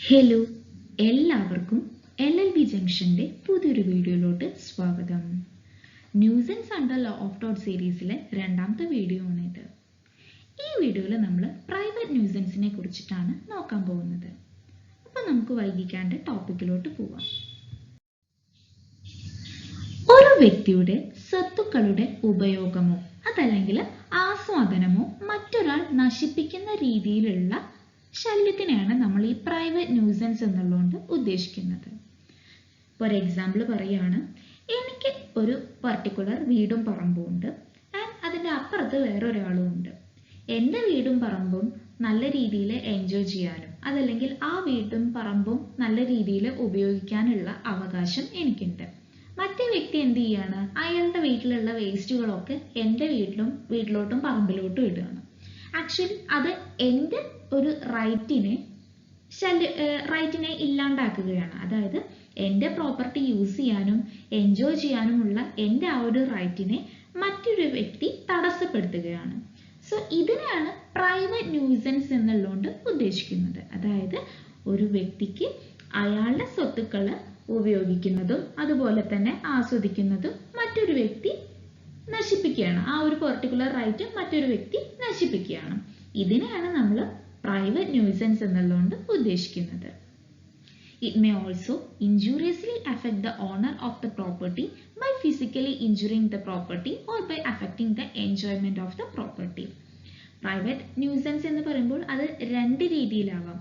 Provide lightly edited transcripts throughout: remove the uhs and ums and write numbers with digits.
Hello, എല്ലാവർക്കും LLB ജംഗ്ഷന്റെ പുതിയൊരു വീഡിയോയിലോട്ട് സ്വാഗതം. Nuisance under law of taught സീരീസിലെ രണ്ടാമത്തെ വീഡിയോ ആണിത്. ഈ വീഡിയോയിൽ നമ്മൾ പ്രൈവറ്റ് ന്യൂസൻസിനെ കുറിച്ചിട്ടാണ് നോക്കാൻ പോകുന്നത്. അപ്പോൾ നമുക്ക് വൈകിക്കാണ്ട് ടോപ്പിക്കിലോട്ട് പോവാം. ഒരു വ്യക്തിയുടെ സ്വത്തുക്കളുടെ ഉപയോഗമോ അതല്ലെങ്കിൽ ആസ്വാദനമോ മറ്റൊരാൾ നശിപ്പിക്കുന്ന രീതിയിലുള്ള ശല്യത്തിനെയാണ് നമ്മൾ ഈ പ്രൈവറ്റ് ന്യൂസൻസ് എന്നുള്ളതുകൊണ്ട് ഉദ്ദേശിക്കുന്നത്. ഫോർ എക്സാമ്പിൾ പറയുകയാണ്, എനിക്ക് ഒരു പർട്ടിക്കുലർ വീടും പറമ്പും ഉണ്ട് ആൻഡ് അതിൻ്റെ അപ്പുറത്ത് വേറൊരാളും ഉണ്ട്. എൻ്റെ വീടും പറമ്പും നല്ല രീതിയിൽ എൻജോയ് ചെയ്യാനും അതല്ലെങ്കിൽ ആ വീടും പറമ്പും നല്ല രീതിയിൽ ഉപയോഗിക്കാനുള്ള അവകാശം എനിക്കുണ്ട്. മറ്റേ വ്യക്തി എന്ത് ചെയ്യാണ്, അയാളുടെ വീട്ടിലുള്ള വേസ്റ്റുകളൊക്കെ എൻ്റെ വീട്ടിലോട്ടും പറമ്പിലോട്ടും ഇടുകയാണ്. ആക്ച്വലി അത് എൻ്റെ ഒരു റൈറ്റിനെ ഇല്ലാണ്ടാക്കുകയാണ്. അതായത് എൻ്റെ പ്രോപ്പർട്ടി യൂസ് ചെയ്യാനും എൻജോയ് ചെയ്യാനുമുള്ള എൻ്റെ ആ ഒരു റൈറ്റിനെ മറ്റൊരു വ്യക്തി തടസ്സപ്പെടുത്തുകയാണ്. സോ ഇതിനെയാണ് പ്രൈവറ്റ് ന്യൂസൻസ് എന്നുള്ളതുകൊണ്ട് ഉദ്ദേശിക്കുന്നത്. അതായത് ഒരു വ്യക്തിക്ക് അയാളുടെ സ്വത്തുക്കൾ ഉപയോഗിക്കുന്നതും അതുപോലെ തന്നെ ആസ്വദിക്കുന്നതും മറ്റൊരു വ്യക്തി നശിപ്പിക്കുകയാണ്. ആ ഒരു പെർട്ടിക്കുലർ റൈറ്റ് മറ്റൊരു വ്യക്തി നശിപ്പിക്കുകയാണ്. ഇതിനെയാണ് നമ്മൾ പ്രൈവറ്റ് ന്യൂസൻസ് എന്നുള്ളതുകൊണ്ട് ഉദ്ദേശിക്കുന്നത്. It may also injuriously affect the owner of the property by physically injuring the property or by affecting the enjoyment of the property. Private nuisance എന്ന് പറയുമ്പോൾ അത് രണ്ട് രീതിയിലാവാം.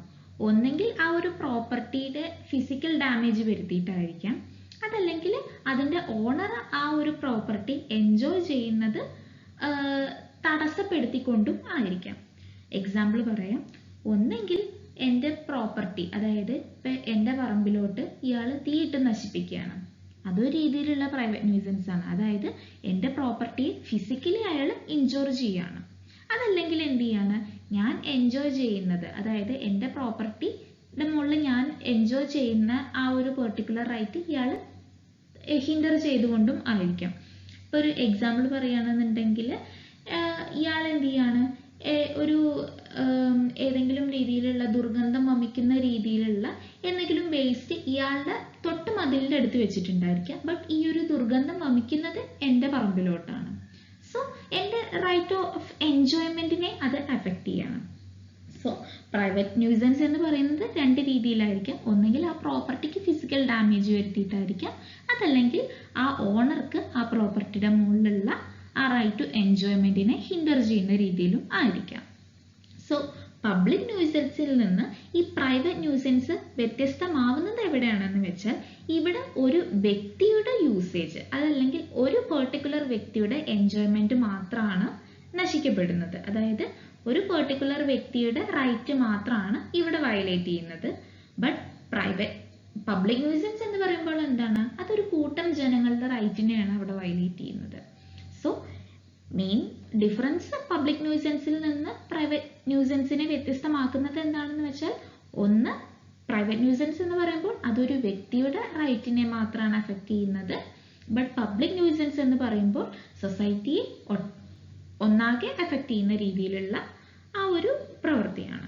ഒന്നെങ്കിൽ ആ ഒരു പ്രോപ്പർട്ടിയുടെ ഫിസിക്കൽ ഡാമേജ് വരുത്തിയിട്ടായിരിക്കാം, അതല്ലെങ്കിൽ അതിൻ്റെ ഓണർ ആ ഒരു പ്രോപ്പർട്ടി എൻജോയ് ചെയ്യുന്നത് തടസ്സപ്പെടുത്തിക്കൊണ്ടും ആയിരിക്കാം. എക്സാമ്പിൾ പറയാം, ഒന്നെങ്കിൽ എൻ്റെ പ്രോപ്പർട്ടി, അതായത് ഇപ്പം എൻ്റെ പറമ്പിലോട്ട് ഇയാൾ തീയിട്ട് നശിപ്പിക്കുകയാണ്. അതൊരു രീതിയിലുള്ള പ്രൈവറ്റ് ന്യൂസൻസ് ആണ്. അതായത് എൻ്റെ പ്രോപ്പർട്ടിയെ ഫിസിക്കലി അയാൾ ഇൻജോർ ചെയ്യാണ്. അതല്ലെങ്കിൽ എന്ത് ചെയ്യാണ്, ഞാൻ എൻജോയ് ചെയ്യുന്നത്, അതായത് എൻ്റെ പ്രോപ്പർട്ടിയുടെ മുകളിൽ ഞാൻ എൻജോയ് ചെയ്യുന്ന ആ ഒരു പെർട്ടിക്കുലർ റൈറ്റ് ഇയാൾ ഹിൻഡർ ചെയ്തുകൊണ്ടും ആയിരിക്കാം. ഇപ്പോൾ ഒരു എക്സാമ്പിൾ പറയുകയാണെന്നുണ്ടെങ്കിൽ ഇയാൾ എന്ത് ചെയ്യാണ്, ഒരു ഏതെങ്കിലും രീതിയിലുള്ള ദുർഗന്ധം വമിക്കുന്ന രീതിയിലുള്ള എന്തെങ്കിലും വേസ്റ്റ് ഇയാളുടെ തൊട്ട് മതിലിൻ്റെ അടുത്ത് വെച്ചിട്ടുണ്ടായിരിക്കാം. ബട്ട് ഈ ഒരു ദുർഗന്ധം വമിക്കുന്നത് എൻ്റെ പറമ്പിലോട്ടാണ്. സോ എൻ്റെ റൈറ്റ് ഓഫ് എൻജോയ്മെൻറ്റിനെ അത് അഫക്റ്റ് ചെയ്യണം. സോ പ്രൈവറ്റ് ന്യൂസൻസ് എന്ന് പറയുന്നത് രണ്ട് രീതിയിലായിരിക്കാം. ഒന്നെങ്കിൽ ആ പ്രോപ്പർട്ടിക്ക് ഫിസിക്കൽ ഡാമേജ് വരുത്തിയിട്ടായിരിക്കാം, അതല്ലെങ്കിൽ ആ ഓണർക്ക് ആ പ്രോപ്പർട്ടിയുടെ മുകളിലുള്ള ആ റൈറ്റ് ടു എൻജോയ്മെൻറ്റിനെ ഹിൻഡർ ചെയ്യുന്ന രീതിയിലും ആയിരിക്കാം. സോ പബ്ലിക് ന്യൂസൻസിൽ നിന്ന് ഈ പ്രൈവറ്റ് ന്യൂസൻസ് വ്യത്യസ്തമാവുന്നത് എവിടെയാണെന്ന് വെച്ചാൽ, ഇവിടെ ഒരു വ്യക്തിയുടെ യൂസേജ് അതല്ലെങ്കിൽ ഒരു പെർട്ടിക്കുലർ വ്യക്തിയുടെ എൻജോയ്മെൻറ്റ് മാത്രമാണ് നശിക്കപ്പെടുന്നത്. അതായത് ഒരു പെർട്ടിക്കുലർ വ്യക്തിയുടെ റൈറ്റ് മാത്രമാണ് ഇവിടെ വയലേറ്റ് ചെയ്യുന്നത്. ബട്ട് പബ്ലിക് ന്യൂസൻസ് എന്ന് പറയുമ്പോൾ എന്താണ്, അതൊരു കൂട്ടം ജനങ്ങളുടെ റൈറ്റിനെയാണ് അവിടെ വയലേറ്റ് ചെയ്യുന്നത്. സോ മെയിൻ ഡിഫറൻസ് പബ്ലിക് ന്യൂസൻസിൽ നിന്ന് പ്രൈവറ്റ് ന്യൂസൻസിനെ വ്യത്യസ്തമാക്കുന്നത് എന്താണെന്ന് വെച്ചാൽ, ഒന്ന് പ്രൈവറ്റ് ന്യൂസൻസ് എന്ന് പറയുമ്പോൾ അതൊരു വ്യക്തിയുടെ റൈറ്റിനെ മാത്രമാണ് അഫക്റ്റ് ചെയ്യുന്നത്. ബട്ട് പബ്ലിക് ന്യൂസൻസ് എന്ന് പറയുമ്പോൾ സൊസൈറ്റിയെ ഒന്നാകെ അഫക്റ്റ് ചെയ്യുന്ന രീതിയിലുള്ള ആ ഒരു പ്രവൃത്തിയാണ്.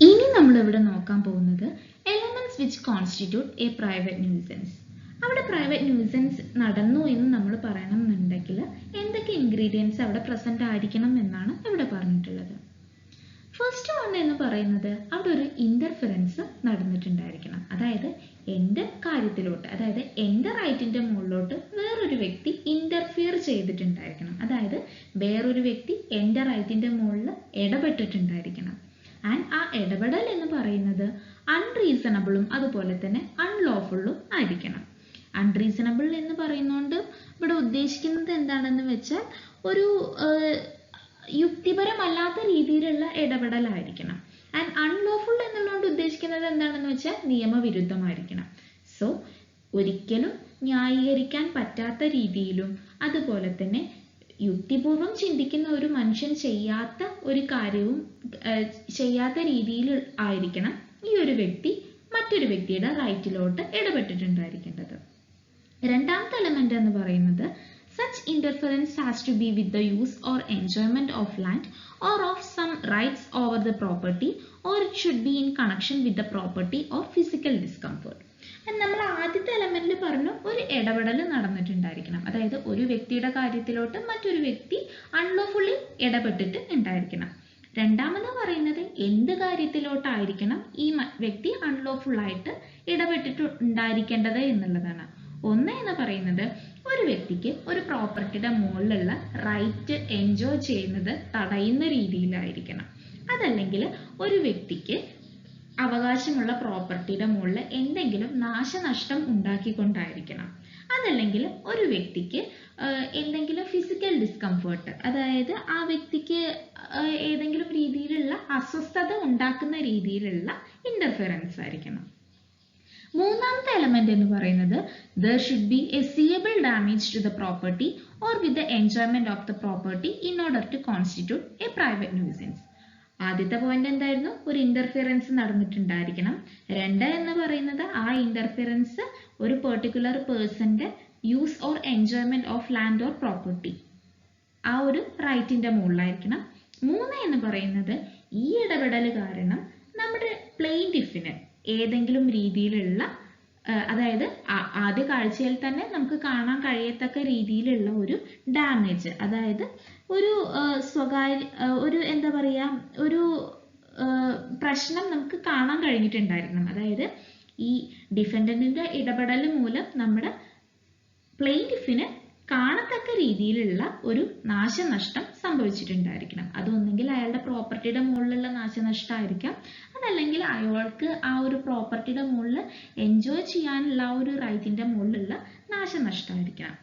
ഇനി നമ്മളിവിടെ നോക്കാൻ പോകുന്നത് elements which constitute A private nuisance. അവിടെ പ്രൈവറ്റ് ന്യൂസൻസ് നടന്നു എന്ന് നമ്മൾ പറയണം എന്നുണ്ടെങ്കിൽ എന്തൊക്കെ ഇൻഗ്രീഡിയൻസ് അവിടെ പ്രസന്റ് ആയിരിക്കണം എന്നാണ് ഇവിടെ പറഞ്ഞിട്ടുള്ളത്. ഫസ്റ്റ് വൺ എന്ന് പറയുന്നത് അവിടെ ഒരു ഇന്റർഫിറൻസ് നടന്നിട്ടുണ്ടായിരിക്കണം. അതായത് എൻ്റെ കാര്യത്തിലോട്ട്, അതായത് എൻ്റെ റൈറ്റിൻ്റെ മുകളിലോട്ട് വേറൊരു വ്യക്തി ഇന്റർഫിയർ ചെയ്തിട്ടുണ്ടായിരിക്കണം. അതായത് വേറൊരു വ്യക്തി എൻ്റെ റൈറ്റിൻ്റെ മുകളിൽ ഇടപെട്ടിട്ടുണ്ടായിരിക്കണം. ആൻഡ് ആ ഇടപെടൽ എന്ന് പറയുന്നത് അൺറീസണബിളും അതുപോലെ തന്നെ അൺലോഫുള്ളും ആയിരിക്കണം. അൺറീസണബിൾ എന്ന് പറയുന്നതുകൊണ്ട് ഇവിടെ ഉദ്ദേശിക്കുന്നത് എന്താണെന്ന് വെച്ചാൽ, ഒരു യുക്തിപരമല്ലാത്ത രീതിയിലുള്ള ഇടപെടലായിരിക്കണം. ആൻഡ് അൺലോഫുൾ എന്നുള്ളതുകൊണ്ട് ഉദ്ദേശിക്കുന്നത് എന്താണെന്ന് വെച്ചാൽ നിയമവിരുദ്ധമായിരിക്കണം. സോ ഒരിക്കലും ന്യായീകരിക്കാൻ പറ്റാത്ത രീതിയിലും അതുപോലെ തന്നെ യുക്തിപൂർവം ചിന്തിക്കുന്ന ഒരു മനുഷ്യൻ ചെയ്യാത്ത ഒരു കാര്യവും ചെയ്യാത്ത രീതിയിൽ ആയിരിക്കണം ഈ ഒരു വ്യക്തി മറ്റൊരു വ്യക്തിയുടെ റൈറ്റിലോട്ട് ഇടപെട്ടിട്ടുണ്ടായിരിക്കേണ്ടത്. രണ്ടാമത്തെ എലമെന്റ് എന്ന് പറയുന്നത് Such interference has to be with the use or enjoyment of land or of some rights over the property, or it should be in connection with the property or physical discomfort. നമ്മൾ ആദ്യത്തെ എലമെന്റിൽ പറഞ്ഞു ഒരു ഇടപെടൽ നടന്നിട്ടുണ്ടായിരിക്കണം, അതായത് ഒരു വ്യക്തിയുടെ കാര്യത്തിലോട്ട് മറ്റൊരു വ്യക്തി അൺലോഫുള്ളി ഇടപെട്ടിട്ട് ഉണ്ടായിരിക്കണം. രണ്ടാമത് പറയുന്നത് എന്ത് കാര്യത്തിലോട്ടായിരിക്കണം ഈ വ്യക്തി അൺലോഫുൾ ആയിട്ട് ഇടപെട്ടിട്ട് ഉണ്ടായിരിക്കേണ്ടത് എന്നുള്ളതാണ്. ഒന്ന് എന്ന് പറയുന്നത് ഒരു വ്യക്തിക്ക് ഒരു പ്രോപ്പർട്ടിയുടെ മുകളിലുള്ള റൈറ്റ് എൻജോയ് ചെയ്യുന്നത് തടയുന്ന രീതിയിലായിരിക്കണം. അതല്ലെങ്കിൽ ഒരു വ്യക്തിക്ക് അവകാശമുള്ള പ്രോപ്പർട്ടിയുടെ മുകളിൽ എന്തെങ്കിലും നാശനഷ്ടം ഉണ്ടാക്കിക്കൊണ്ടായിരിക്കണം. അതല്ലെങ്കിൽ ഒരു വ്യക്തിക്ക് എന്തെങ്കിലും ഫിസിക്കൽ ഡിസ്കംഫേർട്ട്, അതായത് ആ വ്യക്തിക്ക് ഏതെങ്കിലും രീതിയിലുള്ള അസ്വസ്ഥത ഉണ്ടാക്കുന്ന രീതിയിലുള്ള ഇന്റർഫിയറൻസ് ആയിരിക്കണം. മൂന്നാമത്തെ എലമെന്റ് എന്ന് പറയുന്നത് there should be a seeable damage to the property or with the enjoyment of the property in order to constitute a private nuisance. ആദ്യത്തെ പോയിന്റ് എന്തായിരുന്നു? ഒരു ഇന്റർഫിയറൻസ് നടന്നിട്ടുണ്ടായിരിക്കണം. രണ്ട് എന്ന് പറയുന്നത് ആ ഇന്റർഫിയറൻസ് ഒരു പെർട്ടിക്കുലർ പേഴ്സന്റെ use or enjoyment of land or property, ആ ഒരു റൈറ്റിന്റെ മുകളിലായിരിക്കണം. മൂന്ന് എന്ന് പറയുന്നത് ഈ ഇടപെടൽ കാരണം നമ്മുടെ പ്ലെയിന്റിഫിന് ഏതെങ്കിലും രീതിയിലുള്ള, അതായത് ആദ്യ കാഴ്ചയിൽ തന്നെ നമുക്ക് കാണാൻ കഴിയത്തക്ക രീതിയിലുള്ള ഒരു ഡാമേജ്, അതായത് ഒരു ഒരു എന്താ പറയുക, ഒരു പ്രശ്നം നമുക്ക് കാണാൻ കഴിഞ്ഞിട്ടുണ്ടായിരിക്കണം. അതായത് ഈ ഡിഫൻഡന്റിന്റെ ഇടപെടൽ മൂലം നമ്മുടെ പ്ലെയിന്റിഫിന് കാണത്തക്ക രീതിയിലുള്ള ഒരു നാശനഷ്ടം സംഭവിച്ചിട്ടുണ്ടായിരിക്കണം. അതൊന്നെങ്കിൽ അയാളുടെ പ്രോപ്പർട്ടിയുടെ മുകളിലുള്ള നാശനഷ്ടമായിരിക്കാം, അതല്ലെങ്കിൽ അയാൾക്ക് ആ ഒരു പ്രോപ്പർട്ടിയുടെ മുകളിൽ എൻജോയ് ചെയ്യാനുള്ള ആ ഒരു റൈറ്റിന്റെ മുകളിലുള്ള നാശനഷ്ടമായിരിക്കണം.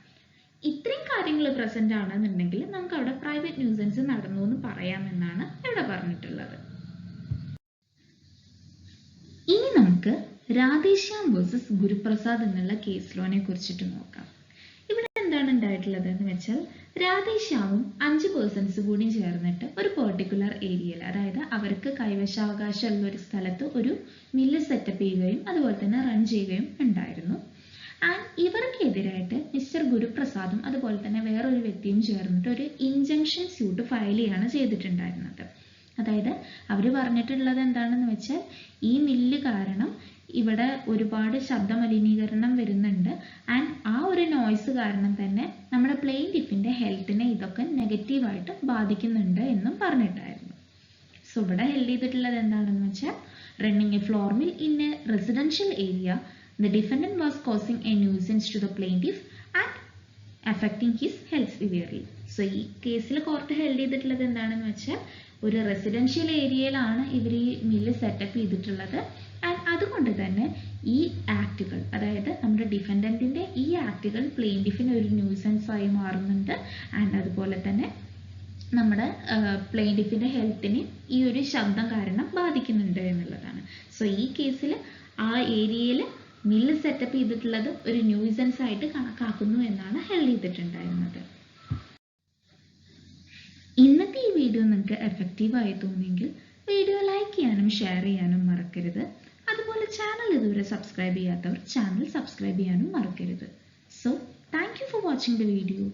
ഇത്രയും കാര്യങ്ങൾ പ്രസന്റ് ആണെന്നുണ്ടെങ്കിൽ നമുക്ക് അവിടെ പ്രൈവറ്റ് ന്യൂസൻസ് നടന്നു എന്ന് പറയാമെന്നാണ് ഇവിടെ പറഞ്ഞിട്ടുള്ളത്. ഇനി നമുക്ക് രാധേശ്യാം വേഴ്സസ് ഗുരുപ്രസാദ് എന്നുള്ള കേസ് ലോനെ കുറിച്ചിട്ട് നോക്കാം. ഇവിടെ എന്താണ് ഉണ്ടായിട്ടുള്ളത് എന്ന് വെച്ചാൽ രാധേശ്യാമും 5 പേഴ്സൺസ് കൂടി ചേർന്നിട്ട് ഒരു പെർട്ടിക്കുലർ ഏരിയയിൽ, അതായത് അവർക്ക് കൈവശാവകാശമുള്ള ഒരു സ്ഥലത്ത് ഒരു മില്ല് സെറ്റപ്പ് ചെയ്യുകയും അതുപോലെ തന്നെ റൺ ചെയ്യുകയും ഉണ്ടായിരുന്നു. ആൻഡ് ഇവർക്കെതിരായിട്ട് മിസ്റ്റർ ഗുരുപ്രസാദും അതുപോലെ തന്നെ വേറൊരു വ്യക്തിയും ചേർന്നിട്ട് ഒരു ഇൻജങ്ഷൻ സ്യൂട്ട് ഫയൽ ചെയ്യാണ് ചെയ്തിട്ടുണ്ടായിരുന്നത്. അതായത് അവർ പറഞ്ഞിട്ടുള്ളത് എന്താണെന്ന് വെച്ചാൽ ഈ മില്ല് കാരണം ഇവിടെ ഒരുപാട് ശബ്ദ മലിനീകരണം വരുന്നുണ്ട്, ആൻഡ് ആ ഒരു നോയ്സ് കാരണം തന്നെ നമ്മുടെ പ്ലെയിന്റിഫിന്റെ ഹെൽത്തിനെ ഇതൊക്കെ നെഗറ്റീവായിട്ട് ബാധിക്കുന്നുണ്ട് എന്നും പറഞ്ഞിട്ടായിരുന്നു. സോ ഇവിടെ ഹെൽഡ് ചെയ്തിട്ടുള്ളത് എന്താണെന്ന് വെച്ചാൽ running A floor mill in A residential area, the defendant was causing a nuisance to the plaintiff and affecting his health severely. So ഈ കേസിൽ കോർട്ട് ഹെൽഡ് ചെയ്തിട്ടുള്ളത് എന്താണെന്ന് വെച്ചാൽ ഒരു റെസിഡൻഷ്യൽ ഏരിയയിലാണ് ഇവർ ഈ മില്ല് സെറ്റപ്പ് ചെയ്തിട്ടുള്ളത്, ആൻഡ് അതുകൊണ്ട് തന്നെ ഈ ആക്ടുകൾ, അതായത് നമ്മുടെ ഡിഫൻഡന്റിന്റെ ഈ ആക്ടുകൾ പ്ലെയിന്റിഫിന് ഒരു ന്യൂസൻസ് ആയി മാറുന്നുണ്ട്, ആൻഡ് അതുപോലെ തന്നെ നമ്മുടെ പ്ലെയിന്റിഫിന്റെ ഹെൽത്തിനെ ഈ ഒരു ശബ്ദം കാരണം ബാധിക്കുന്നുണ്ട് എന്നുള്ളതാണ്. സോ ഈ കേസിൽ ആ ഏരിയയിൽ മില്ല് സെറ്റപ്പ് ചെയ്തിട്ടുള്ളത് ഒരു ന്യൂസൻസ് ആയിട്ട് കണക്കാക്കുന്നു എന്നാണ് ഹെൽഡ് ചെയ്തിട്ടുണ്ടായിരുന്നത്. ഇന്നത്തെ ഈ വീഡിയോ നിങ്ങൾക്ക് എഫക്റ്റീവായി തോന്നിയെങ്കിൽ വീഡിയോ ലൈക്ക് ചെയ്യാനും ഷെയർ ചെയ്യാനും മറക്കരുത്. അതുപോലെ ചാനൽ ഇതുവരെ സബ്സ്ക്രൈബ് ചെയ്യാത്തവർ ചാനൽ സബ്സ്ക്രൈബ് ചെയ്യാനും മറക്കരുത്. So thank you for watching the video.